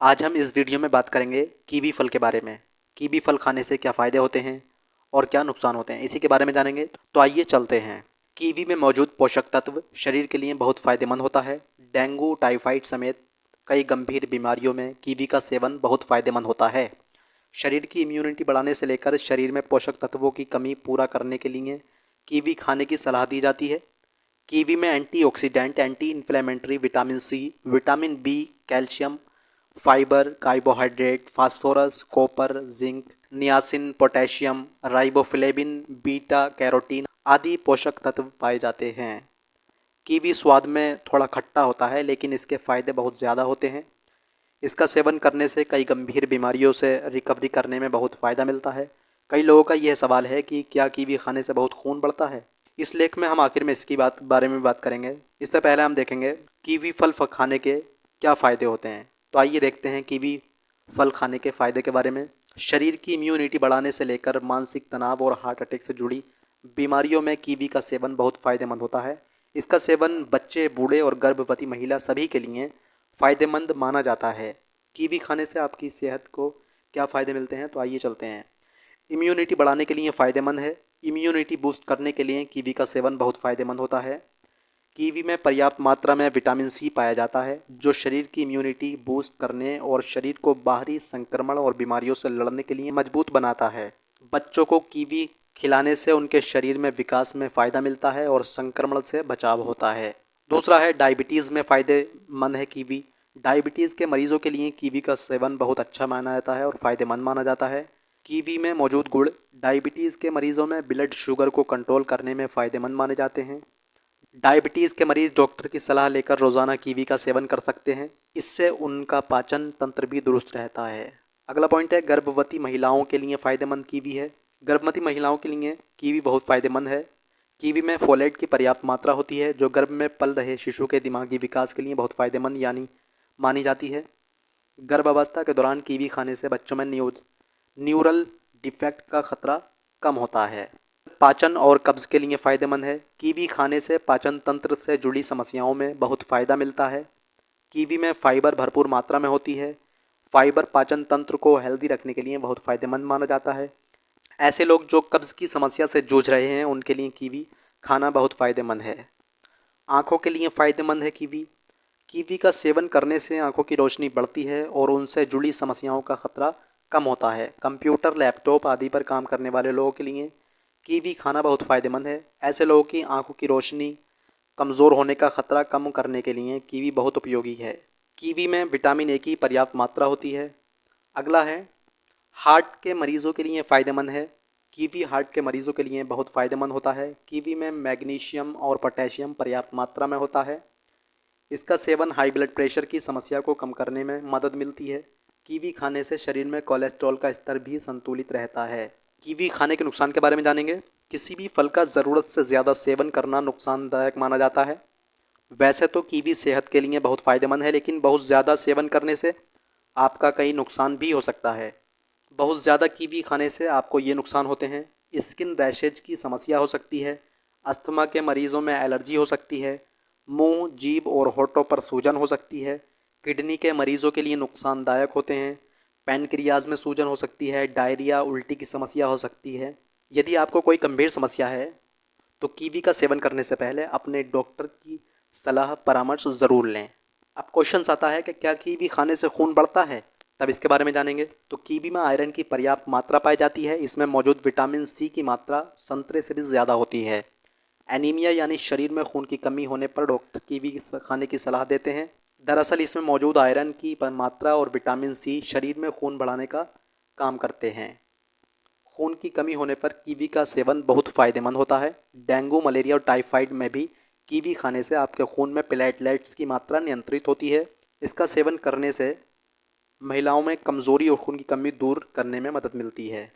आज हम इस वीडियो में बात करेंगे कीवी फल के बारे में। कीवी फल खाने से क्या फ़ायदे होते हैं और क्या नुकसान होते हैं, इसी के बारे में जानेंगे। तो आइए चलते हैं। कीवी में मौजूद पोषक तत्व शरीर के लिए बहुत फ़ायदेमंद होता है। डेंगू, टाइफाइड समेत कई गंभीर बीमारियों में कीवी का सेवन बहुत फ़ायदेमंद होता है। शरीर की इम्यूनिटी बढ़ाने से लेकर शरीर में पोषक तत्वों की कमी पूरा करने के लिए कीवी खाने की सलाह दी जाती है। कीवी में antioxidant, anti inflammatory, vitamin C, vitamin B, calcium, fibre, carbohydrate, phosphorus, copper, zinc, niacin, potassium, riboflavin, beta carotene आदि पोषक तत्व पाए जाते हैं। कीवी स्वाद में थोड़ा खट्टा होता है, लेकिन इसके फायदे बहुत ज़्यादा होते हैं। इसका सेवन करने से कई गंभीर बीमारियों से रिकवरी करने में बहुत फ़ायदा मिलता है। कई लोगों का यह सवाल है कि क्या कीवी खाने से बहुत खून बढ़ता है। इस लेख में हम आखिर में इसकी बारे में बात करेंगे। इससे पहले हम देखेंगे कीवी फल खाने के क्या फ़ायदे होते हैं। तो आइए देखते हैं कीवी फल खाने के फ़ायदे के बारे में। शरीर की इम्यूनिटी बढ़ाने से लेकर मानसिक तनाव और हार्ट अटैक से जुड़ी बीमारियों में कीवी का सेवन बहुत फ़ायदेमंद होता है। इसका सेवन बच्चे, बूढ़े और गर्भवती महिला सभी के लिए फ़ायदेमंद माना जाता है। कीवी खाने से आपकी सेहत को क्या फ़ायदे मिलते हैं, तो आइए चलते हैं। इम्यूनिटी बढ़ाने के लिए फ़ायदेमंद है। इम्यूनिटी बूस्ट करने के लिए कीवी का सेवन बहुत फ़ायदेमंद होता है। कीवी में पर्याप्त मात्रा में विटामिन सी पाया जाता है, जो शरीर की इम्यूनिटी बूस्ट करने और शरीर को बाहरी संक्रमण और बीमारियों से लड़ने के लिए मजबूत बनाता है। बच्चों को कीवी खिलाने से उनके शरीर में विकास में फ़ायदा मिलता है और संक्रमण से बचाव होता है। दूसरा है डायबिटीज़ में फ़ायदेमंद है कीवी। डायबिटीज़ के मरीजों के लिए कीवी का सेवन बहुत अच्छा माना जाता है और फ़ायदेमंद माना जाता है। कीवी में मौजूद गुण डायबिटीज़ के मरीजों में ब्लड शुगर को कंट्रोल करने में फ़ायदेमंद माने जाते हैं। डायबिटीज़ के मरीज डॉक्टर की सलाह लेकर रोज़ाना कीवी का सेवन कर सकते हैं। इससे उनका पाचन तंत्र भी दुरुस्त रहता है। अगला पॉइंट है गर्भवती महिलाओं के लिए फ़ायदेमंद कीवी है। गर्भवती महिलाओं के लिए कीवी बहुत फ़ायदेमंद है। कीवी में फोलेट की पर्याप्त मात्रा होती है, जो गर्भ में पल रहे शिशु के दिमागी विकास के लिए बहुत फ़ायदेमंद यानी मानी जाती है। गर्भावस्था के दौरान कीवी खाने से बच्चों में न्यूरल डिफेक्ट का खतरा कम होता है। पाचन और कब्ज़ के लिए फ़ायदेमंद है। कीवी खाने से पाचन तंत्र से जुड़ी समस्याओं में बहुत फ़ायदा मिलता है। कीवी में फाइबर भरपूर मात्रा में होती है। फाइबर पाचन तंत्र को हेल्दी रखने के लिए बहुत फ़ायदेमंद माना जाता है। ऐसे लोग जो कब्ज़ की समस्या से जूझ रहे हैं, उनके लिए कीवी खाना बहुत फ़ायदेमंद है। आँखों के लिए फ़ायदेमंद है कीवी। कीवी का सेवन करने से आँखों की रोशनी बढ़ती है और उनसे जुड़ी समस्याओं का खतरा कम होता है। कंप्यूटर, लैपटॉप आदि पर काम करने वाले लोगों के लिए कीवी खाना बहुत फ़ायदेमंद है। ऐसे लोगों की आँखों की रोशनी कमज़ोर होने का खतरा कम करने के लिए कीवी बहुत उपयोगी है। कीवी में विटामिन ए की पर्याप्त मात्रा होती है। अगला है हार्ट के मरीज़ों के लिए फ़ायदेमंद है। कीवी हार्ट के मरीज़ों के लिए बहुत फ़ायदेमंद होता है। कीवी में मैग्नीशियम और पोटेशियम पर्याप्त मात्रा में होता है। इसका सेवन हाई ब्लड प्रेशर की समस्या को कम करने में मदद मिलती है। कीवी खाने से शरीर में कोलेस्ट्रॉल का स्तर भी संतुलित रहता है। कीवी खाने के नुकसान के बारे में जानेंगे। किसी भी फल का ज़रूरत से ज़्यादा सेवन करना नुकसानदायक माना जाता है। वैसे तो कीवी सेहत के लिए बहुत फ़ायदेमंद है, लेकिन बहुत ज़्यादा सेवन करने से आपका कई नुकसान भी हो सकता है। बहुत ज़्यादा कीवी खाने से आपको ये नुकसान होते हैं। स्किन रैशेज की समस्या हो सकती है। अस्थमा के मरीज़ों में एलर्जी हो सकती है। मुंह, जीभ और होठों पर सूजन हो सकती है। किडनी के मरीज़ों के लिए नुकसानदायक होते हैं। पैनक्रियाज में सूजन हो सकती है। डायरिया, उल्टी की समस्या हो सकती है। यदि आपको कोई गंभीर समस्या है, तो कीवी का सेवन करने से पहले अपने डॉक्टर की सलाह परामर्श ज़रूर लें। अब क्वेश्चन आता है कि क्या कीवी खाने से खून बढ़ता है, तब इसके बारे में जानेंगे। तो कीवी में आयरन की पर्याप्त मात्रा पाई जाती है। इसमें मौजूद विटामिन सी की मात्रा संतरे से भी ज़्यादा होती है। एनीमिया यानी शरीर में खून की कमी होने पर डॉक्टर कीवी खाने की सलाह देते हैं। दरअसल इसमें मौजूद आयरन की मात्रा और विटामिन सी शरीर में खून बढ़ाने का काम करते हैं। खून की कमी होने पर कीवी का सेवन बहुत फ़ायदेमंद होता है। डेंगू, मलेरिया और टाइफाइड में भी कीवी खाने से आपके खून में प्लेटलेट्स की मात्रा नियंत्रित होती है। इसका सेवन करने से महिलाओं में कमज़ोरी और खून की कमी दूर करने में मदद मिलती है।